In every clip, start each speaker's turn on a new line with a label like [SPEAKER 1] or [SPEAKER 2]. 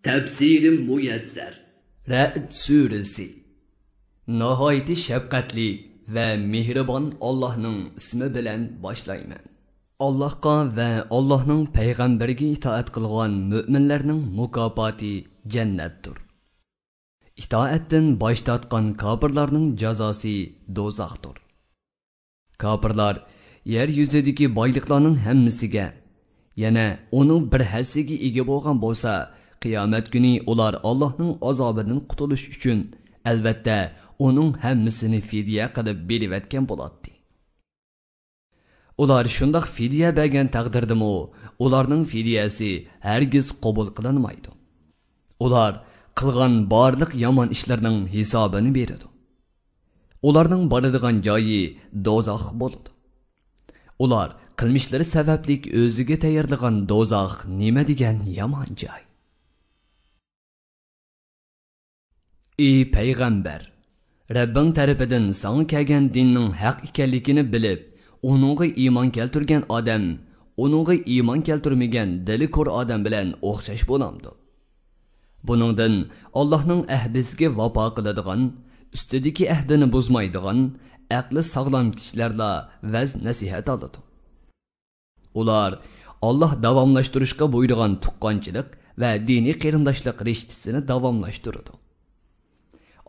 [SPEAKER 1] Tafsiri muyassar.
[SPEAKER 2] Ra'd suresi. Nihoyat shafqatli va mehribon Allohning ismi bilan boshlayman. Allohga va Allohning payg'ambariga itoat qilgan mu'minlarning mukofoti jannatdir. İtaatdan bosh tortgan kofirlarning jazosi do'zaxdir. Kofirlar yer yuzidagi boyliqlarning hammasiga, yana uning bir hassiga ega bo'lgan bo'lsa, qiyomat kuni ular Allohning azobidan qutulish uchun albatta uning hammasini fidya qilib berayotgan bo'ladi. Ular shundoq fidya bergan taqdirdami, ularning fidyasi hargiz qabul qilinmaydi. Ular qilgan barliq yomon ishlarning hisobini beradi. Ularning boradigan joyi do'zax bo'ladi. Ular qilmishlari sababli o'ziga tayyorlagan do'zax nima degan yomon joy. Ey payg'ambar, Rabbing tarafidan sana kelgan dinning haq ekanligini bilib, uningga iymon keltirgan odam, uningga iymon keltirmagan dili ko'r odam bilan o'xshash bo'lamdi. Buningdan Allohning ahdisiga vafo qiladigan, ustidagi ahdini buzmaydigan, aqli sog'lom kishilarla vaz nasihat oladi. Ular Alloh davomlashtirishga buyurgan tuqqanchilik va diniy qarindoshlik rishtasini davomlashtiradi.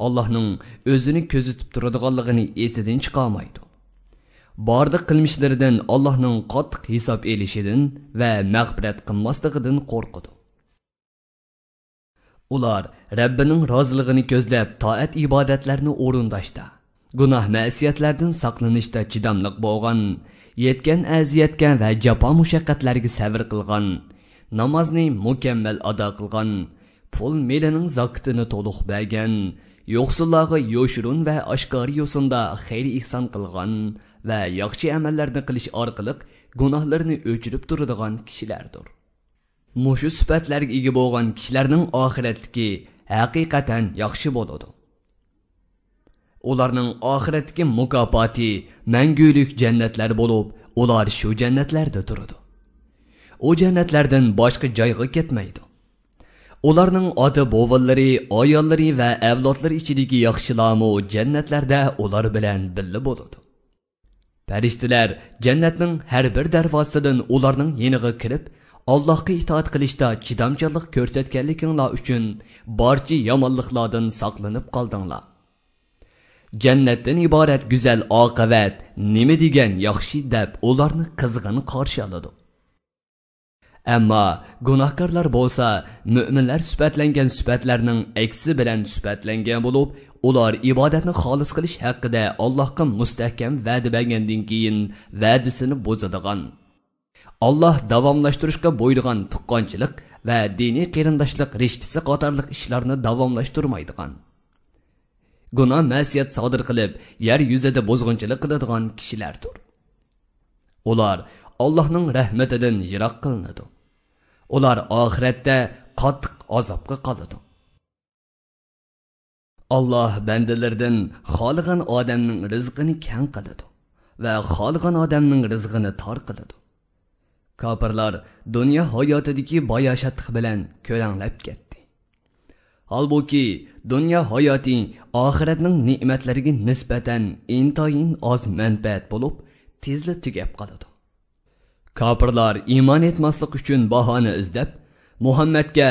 [SPEAKER 2] Allohning o'zini ko'zitib turadiganligini esidan chiqarmaydi. Barliq qilmishlaridan Allohning qattiq hisob elishidan va mag'firat qilmasligidan qo'rqadi. Ular Rabbining roziligini ko'zlab toat ibodatlarni o'rindashda, gunoh ma'siyatlardan saqlanishda chidamliq bo'lgan, yetgan aziyatga va jafo mushaqqatlarga sabr qilgan, namozni mukammal ado qilgan, pul melining zakotini to'liq bergan, yo'qsillarga yo'shirun va oshkor yo'sinda xayr ihson qilgan va yaxshi amallarni qilish orqali gunohlarni o'chirib turadigan kishilardir. Mushu sifatlarga ega bo'lgan kishilarning oxiratdagi haqiqatan yaxshi bo'ladi. Ularning oxiratdagi mukofoti mangulik jannatlar bo'lib, ular shu jannatlarda turadi. O jannatlardan boshqa joyga ketmaydi. Ularning ota bo'g'illari, ayollari va avlodlari ichidagi yaxshilarmi jannatlarda ular bilan birga bo'ladi. Farishtalar jannatning har bir darvozasidan ularning yeniga kirib, Allohga itoat qilishda chidamchilik ko'rsatganliginglar uchun barcha yomonliklardan saqlanib qoldinglar. Jannatdan iborat go'zal oqibat nima degan yaxshi deb ularni qizg'in qarshi oladi. Ammo gunohkorlar bo'lsa, mu'minlar sifatlangan sifatlarning aksi bilan sifatlangan bo'lib, ular ibodatni xolis qilish haqida Allohga mustahkam va'da bergandan keyin va'dasini buzadigan, Alloh davomlashtirishga buyurgan tuqqanchilik va diniy qarindoshlik rishtasi qatorliq ishlarni davomlashtirmaydigan, gunoh ma'siyat sodir qilib, yer yuzida bozg'unchilik qiladigan kishilardir. Ular Allohning rahmatidan yiroq qilinadi. Ular oxiratda qattiq azobga qoladi. Alloh bandalardan xohlagan odamning rizqini keng qiladi va xohlagan odamning rizqini tor qiladi. Kofirlar dunyo hayotidagi boyashatlik bilan ko'ranglab ketdi. Halbuki dunyo hayoti oxiratning ne'matlariga nisbatan intoyin oz manfaat bo'lib, tezla tugab qoladi. Kofirlar iymon etmaslik uchun bahona izlab, Muhammadga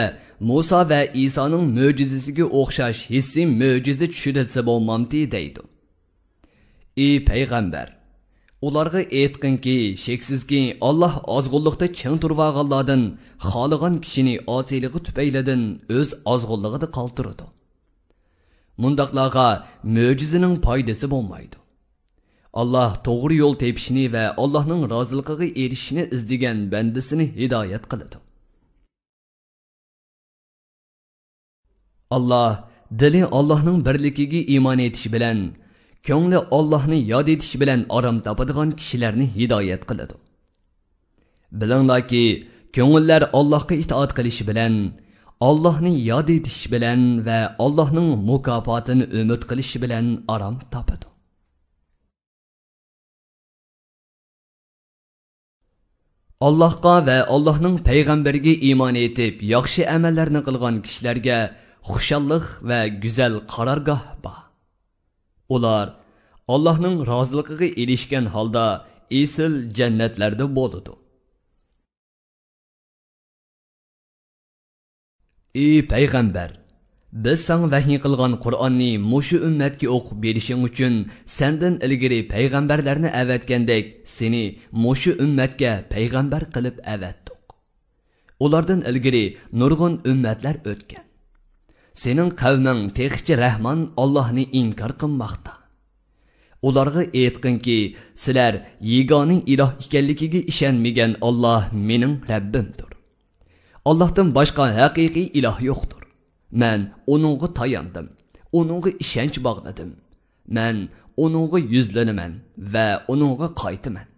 [SPEAKER 2] Musa va Isoning mo'jizasiga o'xshash hissiy mo'jiza tushirilsa bo'lmamdi deydi. Ey payg'ambar, ularga aytqinki, sheksizki Alloh ozg'unlikda ching turganlardan xohlagan kishini osiyligi tufaylidan o'z ozg'unligida qoldiradi. Mundaqlarga mo'jizaning foydasi bo'lmaydi. Allah to'g'ri yo'l tepishini va Allohning roziligiga erishishni izlagan bandasini hidoyat qiladi. Allah dili Allohning birligiga iymon etish bilan, ko'ngli Allohni yod etish bilan orom topadigan kishilarni hidoyat qiladi. Bilinglarki, ko'ngillar Allohga itoat qilish bilan, Allohni yod etish bilan va Allohning mukofotini umid qilish bilan orom topadi. Allohga va Allohning payg'ambariga iymon etib, yaxshi amallarni qilgan kishilarga xushallik va go'zal qarorgoh bor. Ular Allohning roziligiga erishgan holda esil jannatlarda bo'ladi. Ey payg'ambar, biz sana vahiy qilgan Qur'onni mushu ummatga o'qib berishing uchun sendan ilgari payg'ambarlarni avatgandek seni mushu ummatga payg'ambar qilib avatdik. Ulardan ilgari nurg'un ummatlar o'tgan. Sening qavming texchi Rahmon Allohni inkor qilmoqda. Ularga aytqinki, sizlar yegoning iloh ekanligiga ishonmagan Alloh mening Rabbimdir. Allohdan boshqa haqiqiy iloh yo'qdir. Men onunğa tayandım, onunğa ishonch bog'ladim. Men onunğa yuzlanaman va onunğa qaytaman.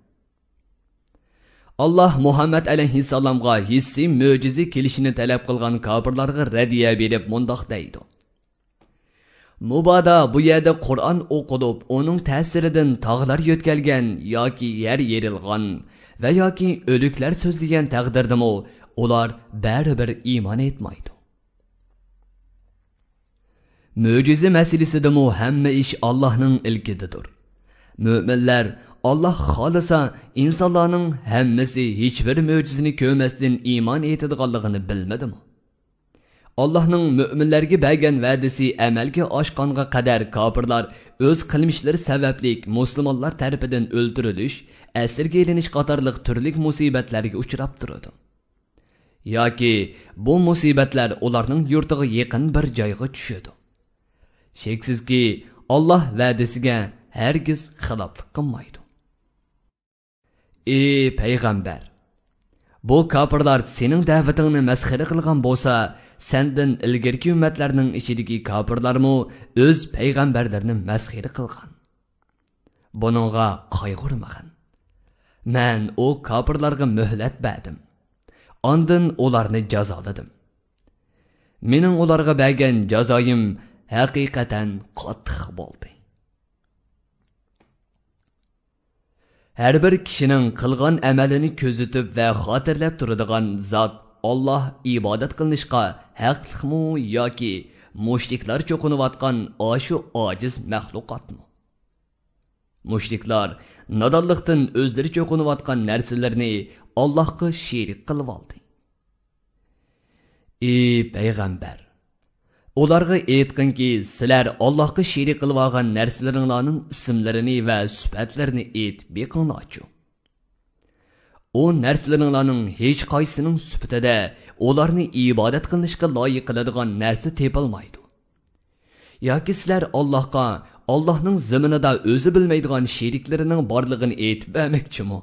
[SPEAKER 2] Allah Muhammed alayhissalomga hissi mo'jiza kelishini talab qilgan kofirlarga radiya berib mundoq deydi. Mubada bu yerda Qur'on o'qilib, onun ta'siridan tog'lar yo'tkalgan yoki yer yerilgan va yoki o'liklar so'zlagan taqdirdami, ular baribir iymon etmaydi. Mo'jiza masalasidami hamma ish Allohning ilkididir. Mo'minlar Allah xolisa insonlarning hammasi hech bir mo'jizani ko'rmasdan iymon etadiganligini bilmadimi? Allohning mo'minlarga bergan va'dasi amalga oshqonga qadar kofirlar o'z qilmishlari sababli musulmonlar tarafidan o'ldirilish, asirga ilinish qatorliq turli musibatlarga uchrab turadi. Yoki bu musibatlar ularning yurtiga yaqin bir joyga tushadi. Sheksizki Allah va'dasiga hargiz xiloflik qilmaydi. Ey payg'ambar, bu kofirlar sening da'vatingni masxara qilgan bo'lsa, sendan ilgirki ummatlarning ichidagi kofirlarmi o'z payg'ambarlarini masxara qilgan. Buningga qayg'urmagin. Men o kofirlarga muhlat berdim. Ondan ularni jazoladim. Mening ularga bergan jazoyim haqiqatan qattiq bo'ldi. Her bir kişinin qilgan amalini ko'zitib va xotirlab turadigan zot Allah ibodat qilishga haqliqmi yoki mushriklar cho'qinayotgan oshu ojiz maxluqotmi? Mushriklar nodonlikdan o'zlari cho'qinayotgan narsalarni Allohga sherik qilib oldi. Ey payg'ambar, ularga aytqinki, sizlar Allohga sherik qilib olgan narsalaringlarning ismlarini va sifatlarini aytib beqinglarchu. O narsalaringlarning hech qaysisining sifatida ularni ibodat qilishga loyiq qiladigan narsa tepilmaydi. Yoki sizlar Allohga Allohning zaminida o'zi bilmaydigan sheriklarining borlig'ini aytib bermoqchimi?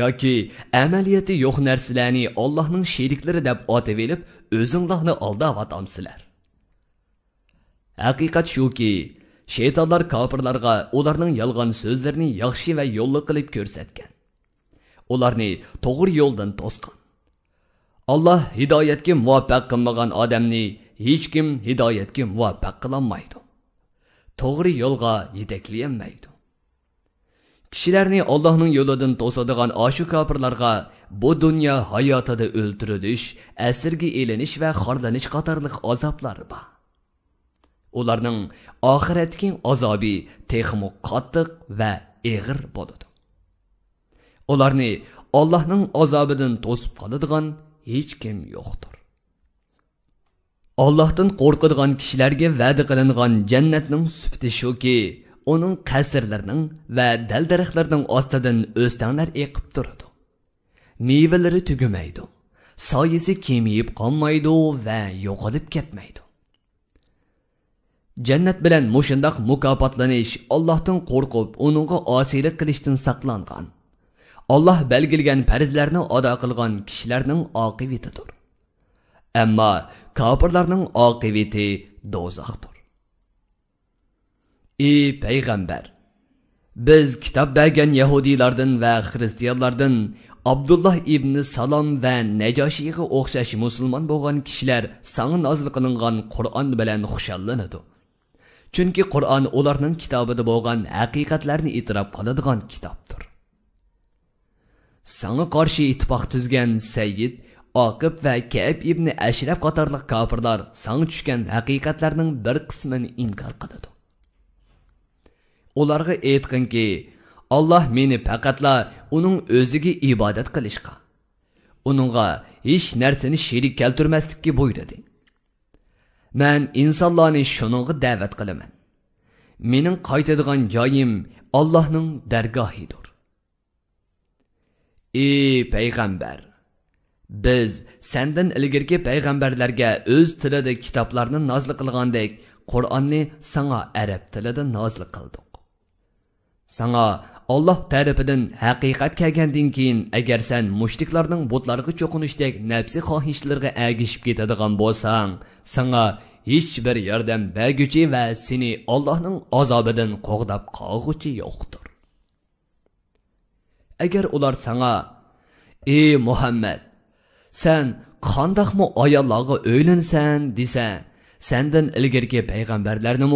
[SPEAKER 2] Yoki amaliyati yo'q narsalarni Allohning sheriklari deb atab elib, o'zinglarni aldayotamsizlar. Haqiqat shuki, shaytonlar kofirlarga ularning yolg'on so'zlarini yaxshi va yo'lli qilib ko'rsatgan. Ularni to'g'ri yo'ldan to'sgan. Allah hidoyatga muvaffaq qilmagan odamni hech kim hidoyatga muvaffaq qilolmaydi. To'g'ri yo'lga yetaklayolmaydi. Kishilarni Allohning yo'lidan to'sadigan oshu kofirlarga bu dunyo hayotida o'ldirilish, asirga elinish va xorlanish qatorliq azoblar bor. Ularning oxiratdagi azobi texmo qattiq va og'ir bo'ladi. Ularni Allohning azobidan to'sib qoladigan hech kim yo'qdir. Allohdan qo'rqadigan kishilarga va'da qilingan jannatning sifati shuki, onun qasrlarining va dal-daraxtlarning ostidan o'stanlar eqib turadi. Mevalari tugamaydi. Soyasi kemiyib qolmaydi va yo'qolib ketmaydi. Jannat bilan mushundoq mukofotlanish Allohdan qo'rqib, uningga osiylik qilishdan saqlangan. Allah belgilgan farzlarni ado qilgan kishilarning oqibatidir. Ammo kofirlarning oqibati do'zaxdir. Ey payg'ambar, biz kitob bergan yahudiylardan va xristianlardan Abdullah ibn Salom va Najoshiga o'xshash musulmon bo'lgan kishilar sana nozil qilingan Qur'on bilan xushallanadi. Chunki Qur'on ularning kitobida bo'lgan haqiqatlarni e'tirof qiladigan kitobdir. Sana qarshi ittifoq tuzgan Sayyid, Aqib va Ka'b ibn Ashraf qatorliq kofirlar sana tushgan haqiqatlarning bir qismini inkor qiladi. Ularga aytqinki, Allah meni faqatla uning o'ziga ibodat qilishga, uningga hech narsani sherik keltirmaslikka buyurdi. Men insonlarni shuningga da'vat qilaman. Mening qaytadigan joyim Allohning dargohidir. Ey payg'ambar, biz sendan ilgirki payg'ambarlarga o'z tilida kitoblarni nozil qilgandek, Qur'onni sana arab tilida nozil qildik. Sana Allah tarafidan haqiqat kelgandan keyin agar sen mushriklarning butlarga cho'qinishdek nafsi xohishlarga agishib ketadigan bo'lsang, sana hech bir yordam berguchi va seni Allohning azobidan qo'g'dab qolguchi yo'qdir. Agar ular sana, ey Muhammad, sen qandaqmi ayollarga o'ylansan desa, sendan ilgirki payg'ambarlarni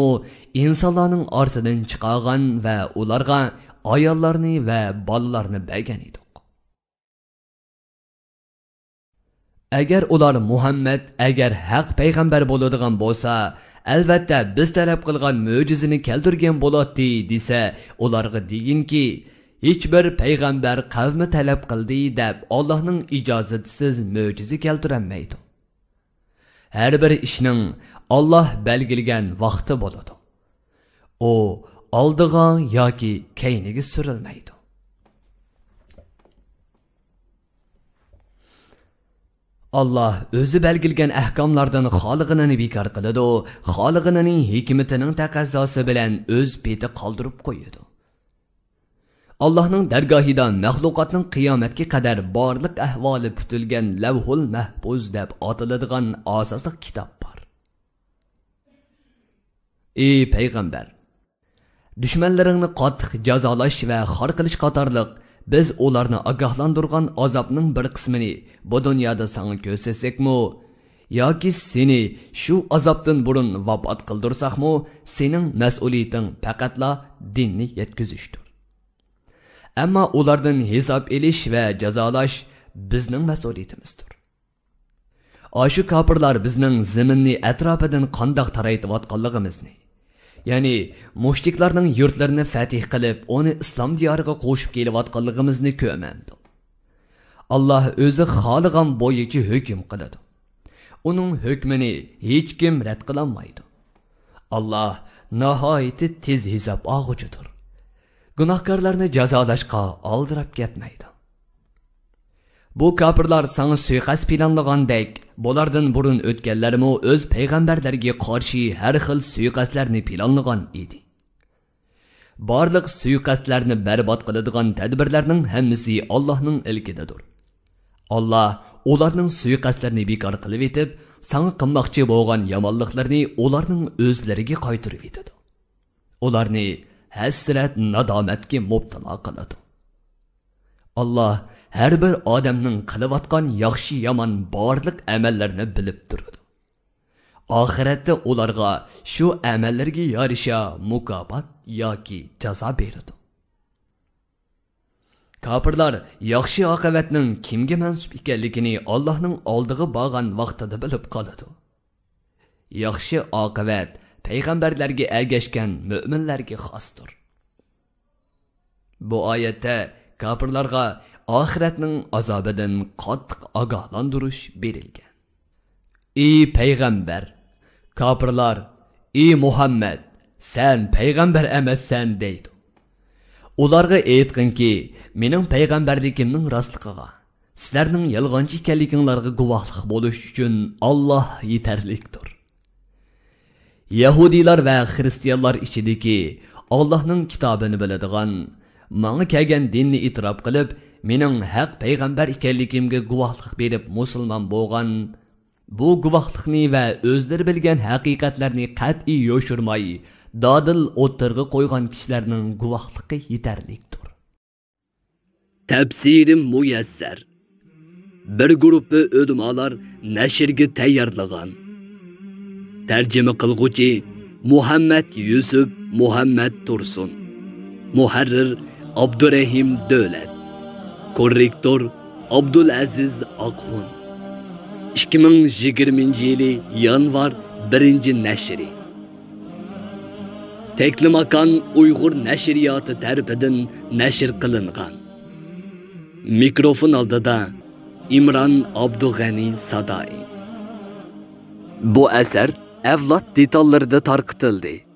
[SPEAKER 2] insonlarning orasidan chiqargan va ularga ayollarni va bolalarni bergan edik. Agar ular Muhammad agar haq payg'ambar bo'ladigan bo'lsa, albatta biz talab qilgan mo'jizani keltirgan bo'ladi desa, ularga deyinki, hech bir payg'ambar qavmi talab qildi deb Allohning ijozatisiz mo'jiza keltirolmaydi. Har bir ishning Alloh belgilgan vaqti bo'ladi. U oldiga yoki keyniga surilmaydi. Allah o'zi belgilgan ahkomlardan xoliqini bekor qiladi, xoliqining hikmatining taqozosi bilan o'z beti qoldirib qo'yadi. Allah'ның dargohidan mahluqotning qiyomatga qadar barliq ahvoli putilgan Lavhul Mahfuz deb atiladigan asosli kitob bor. Ey payg'ambar, dushmanlaringni qattiq jazolash va xor qilish qatorliq biz ularni ogohlantirgan azobning bir qismini bu dunyoda sana ko'rsatsak-mu yoki seni shu azobdan burun vafot qildirsakmu, sening mas'uliyating faqatla dinni yetkazishdir. Ammo ulardan hisob elish va jazolash bizning mas'uliyatimizdir. Ashu kofirlar bizning zaminni atrofidan qandoq taraytayotganligimizni, ya'ni mushriklarning yurtlarini fatih qilib, uni islom diyoriga qo'shib kelayotganligimizni ko'rmamdi. Allah o'zi xohlagan bo'yicha hukm qiladi. Uning hukmini hech kim rad qila olmaydi. Allah nihoyatda tez hisob olg'uchidir. Gunohkorlarni jazolashga oldirib ketmaydi. Bu kofirlar sana suiqasd planlagandek, bulardan burun o'tganlarmi o'z payg'ambarlarga qarshi har xil suiqasdlarni planlagan edi. Barliq suiqasdlarni barbod qiladigan tadbirlarning hammasi Allohning ilkidadir. Allah ularning suiqasdlarini bekor qilib etib, sana qilmoqchi bo'lgan yomonliklarni ularning o'zlariga qaytarib etadi. Ularni hasrat nadomatga mubtalo qiladi. Allah her bir odamning qilayotgan yaxshi yomon barliq amallarni bilib turadi. Oxiratda ularga shu amallarga yarasha mukofot yoki jazo beradi. Kofirlar yaxshi oqibatning kimga mansub ekanligini Allohning oldiga borgan vaqtida bilib qoladi. Yaxshi oqibat payg'ambarlarga ergashgan mo'minlarga xosdir. Bu oyatda kofirlarga oxiratning azobidan qattiq ogohlantirish berilgan. Ey payg'ambar, kofirlar, ey Muhammad, sen payg'ambar emassan deydi. Ularga aytqinki, mening payg'ambarligimning rostligiga, sizlarning yolg'onchi ekanliginglarga guvohlik bo'lish uchun Alloh yetarlikdir. Yahudilar va xristianlar ichidagi Allohning kitobini biladigan, menga kelgan dinni e'tirof qilib, mening haq payg'ambar ekanligimga guvohlik berib musulmon bo'lgan, bu guvohlikni va o'zlari bilgan haqiqatlarni qat'iy yo'shirmay, dodil o'tirg'i qo'ygan kishilarning guvohligi yetarlikdir.
[SPEAKER 1] Tafsiri muyassar. Bir guruhi ulamolar nashrga tayyorlagan. Tarjima qilguvchi Muhammad Yusuf Muhammad Tursun. Muharrir Abdurrahim Davlat. Korrektor Abdulaziz Akxun. 2020-yili yanvar 1-nashri. Teklimakan Uyg'ur nashriyoti tarafidan nashr qilingan. Mikrofon oldida İmran Abdug'ani Sadai. Bu asar avlod detallarida tarqitildi.